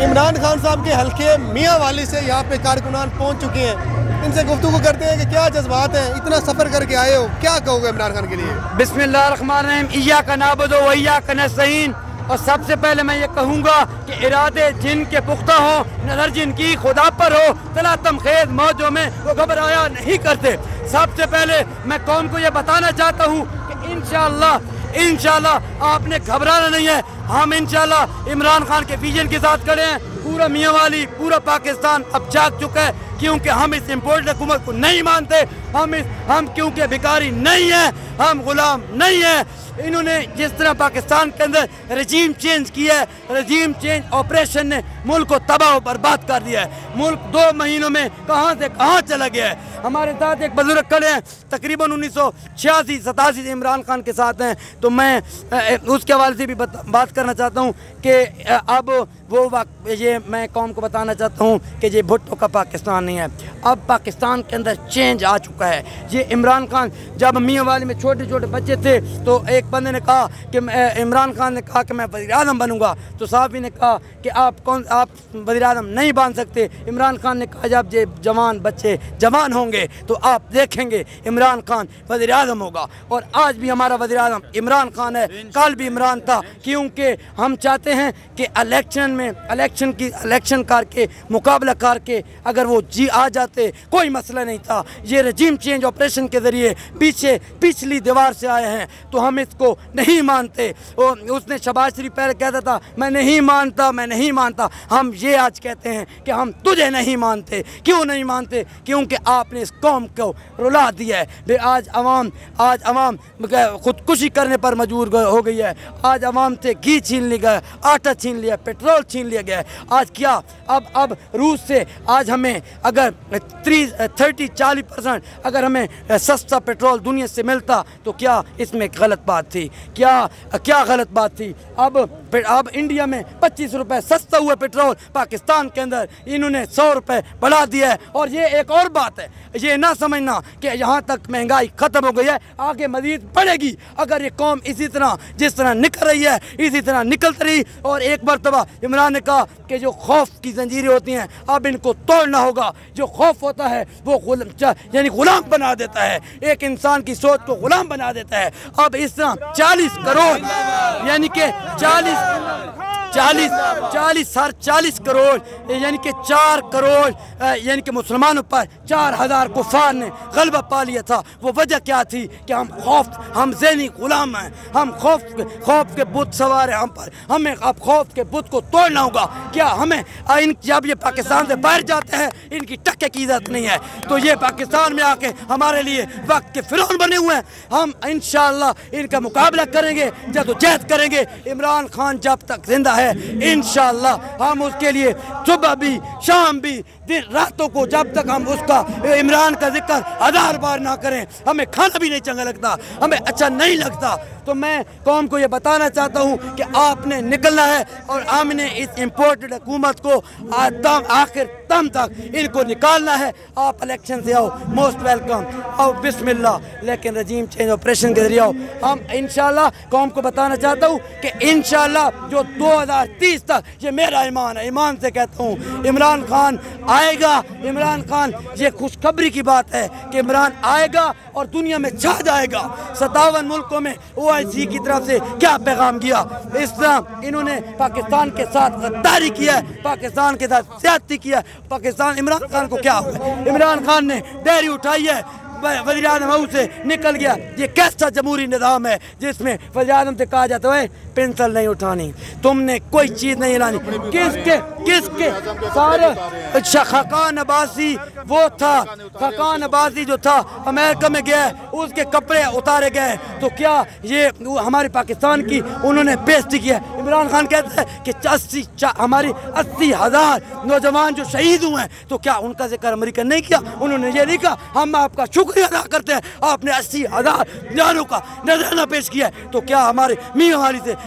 عمران خان صاحب کے حلقے میاں والی سے یہاں پہ کارکنان پہنچ چکے ہیں، ان سے گفتگو کرتے ہیں کہ کیا جذبات ہیں، اتنا سفر کر کے آئے ہو، کیا کہو گے عمران خان کے لیے؟ بسم اللہ الرحمن الرحیم، ایاک نعبد و ایاک نستعین۔ اور سب سے پہلے میں یہ کہوں گا کہ ارادے جن کے پختہ ہوں، نظر جن کی خدا پر ہو، تلاطم خیز موجوں میں وہ گھبرایا نہیں کرتے۔ سب سے پہلے میں قوم کو یہ بتانا چاہتا ہوں کہ انشاءاللہ آپ نے گھبرانا نہیں ہے۔ ہم انشاءاللہ عمران خان کے ویژن کے ساتھ کھڑے ہیں۔ پورا میاں والی، پورا پاکستان اب جاگ چکا ہے، کیونکہ ہم اس امپورٹ حکومت کو نہیں مانتے۔ ہم کیونکہ بھکاری نہیں ہیں، ہم غلام نہیں ہیں۔ انہوں نے جس طرح پاکستان کے اندر رجیم چینج کیا ہے، رجیم چینج آپریشن نے ملک کو تباہ و برباد کر دیا ہے۔ ملک 2 مہینوں میں کہاں سے کہاں چلا گیا ہے۔ ہمارے ساتھ ایک بزرگ کھڑے ہیں، تقریباً 1986-87 سے عمران خان کے ساتھ ہیں، تو میں اس کے حوالے سے بھی بات کرنا چاہتا ہوں کہ اب وہ وقت یہ میں قوم کو بتانا چاہتا ہوں کہ یہ بھٹو کا پاکستان نہیں ہے، اب پاکستان کے اندر چینج آ چکا ہے۔ یہ عمران خان جب میاں والی میں چھوٹے چھوٹے بچے تھے تو ایک بندے نے کہا کہ عمران خان نے کہا کہ میں وزیر اعظم بنوں گا، تو صحافی نے کہا کہ آپ وزیر اعظم نہیں بن سکتے۔ عمران خان نے کہا جب یہ جوان بچے جوان ہوں گے تو آپ دیکھیں گے عمران خان وزیر اعظم ہوگا۔ اور آج بھی ہمارا وزیر اعظم عمران خان ہے، کل بھی عمران تھا، کیونکہ ہم چاہتے ہیں کہ الیکشن کر کے مقابلہ کر کے اگر وہ آ جاتے کوئی مسئلہ نہیں تھا۔ یہ رجیم چینج آپریشن کے ذریعے پچھلی دیوار سے آئے ہیں تو ہم اس کو نہیں مانتے۔ اس نے شہباز شریف پہلے کہتا تھا میں نہیں مانتا، ہم یہ آج کہتے ہیں کہ ہم تجھے نہیں مانتے۔ کیوں نہیں مانتے؟ کیونکہ آپ نے اس قوم کو رلا دیا ہے۔ آج عوام خودکشی کرنے پر مجبور ہو گئی ہے۔ آج عوام سے گھی چھین لیا گیا، آٹا چھین لیا، پیٹرول چھین لیا گیا ہے۔ آج کیا اب روس سے آج ہمیں اگر 30-40% اگر ہمیں سستا پیٹرول دنیا سے ملتا تو کیا اس میں غلط بات تھی؟ کیا غلط بات تھی؟ اب انڈیا میں 25 روپے سستا ہوا پیٹرول، پاکستان کے اندر انہوں نے 100 روپے بڑھا دیا ہے۔ اور یہ ایک اور بات ہے، یہ نہ سمجھنا کہ یہاں تک مہنگائی ختم ہو گئی ہے، آگے مزید بڑھے گی اگر یہ قوم اسی طرح جس طرح نکل رہی ہے اسی طرح نکلتی رہی۔ اور ایک مرتبہ عمران نے کہا کہ جو خوف کی زنجیریں ہوتی ہیں اب ان کو توڑنا ہوگا۔ جو خوف ہوتا ہے وہ غلام بنا دیتا ہے، ایک انسان کی سوچ کو غلام بنا دیتا ہے۔ اب اس طرح 40 کروڑ یعنی کہ 40 کروڑ یعنی کہ 4 کروڑ یعنی کہ مسلمانوں پر 4000 کفار نے غلبہ پا لیا تھا۔ وہ وجہ کیا تھی کہ ہم ذہنی غلام ہیں، ہم خوف کے بت سوار ہیں ہم پر۔ ہمیں اب خوف کے بت کو توڑنا ہوگا۔ کیا ہمیں جب یہ پاکستان سے باہر جاتے ہیں ان کی ٹکے کی عزت نہیں ہے تو یہ پاکستان میں آ کے ہمارے لیے وقت کے فرعون بنے ہوئے ہیں۔ ہم انشاءاللہ ان کا مقابلہ کریں گے، جدوجہد کریں گے۔ عمران خان جب تک زندہ ہے انشاءاللہ ہم اس کے لیے صبح بھی شام بھی راتوں کو جب تک ہم اس کا عمران کا ذکر 1000 بار نہ کریں ہمیں کھانا بھی نہیں چنگا لگتا، ہمیں اچھا نہیں لگتا۔ تو میں قوم کو یہ بتانا چاہتا ہوں کہ آپ نے نکلنا ہے اور ہم نے اس امپورٹڈ حکومت کو آخر دم تک ان کو نکالنا ہے۔ آپ الیکشن سے آؤ، موسٹ ویلکم، آؤ بسم اللہ، لیکن رجیم چینج آپریشن کے ذریعے آؤ۔ ہم انشاءاللہ قوم کو بتانا چاہتا ہوں کہ انشاءاللہ جو 2030 تک، یہ میرا ایمان ہے، ایمان سے کہتا ہوں عمران خان آئے گا۔ عمران خان، یہ خوشخبری کی بات ہے کہ عمران آئے گا اور دنیا میں چھا جائے گا۔ 57 ملکوں میں OIC کی طرف سے کیا پیغام گیا؟ اس طرح انہوں نے پاکستان کے ساتھ غداری کیا ہے، پاکستان کے ساتھ زیادتی کیا ہے۔ عمران خان کو کیا ہوا؟ عمران خان نے ڈیری اٹھائی ہے، وزیر اعظم سے نکل گیا۔ یہ کیسا جمہوری نظام ہے جس میں وزیر اعظم سے کہا جاتا ہے پنسل نہیں اٹھانی، تم نے کوئی چیز نہیں لانی؟ کس کے سارے خاقان عباسی وہ تھا، خاقان عباسی جو تھا امریکہ میں گیا، اس کے کپڑے اتارے گئے، تو کیا یہ ہمارے پاکستان کی انہوں نے بےزتی کیا؟ عمران خان کہتا ہے کہ ہماری 80,000 نوجوان جو شہید ہوئے ہیں تو کیا ان کا ذکر امریکہ نہیں کیا؟ انہوں نے یہ نہیں کہا ہم آپ کا شکریہ ادا کرتے ہیں، آپ نے 80,000 جانوں کا نذرانہ پیش کیا ہے، تو کیا ہمارے میاں والی سے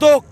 2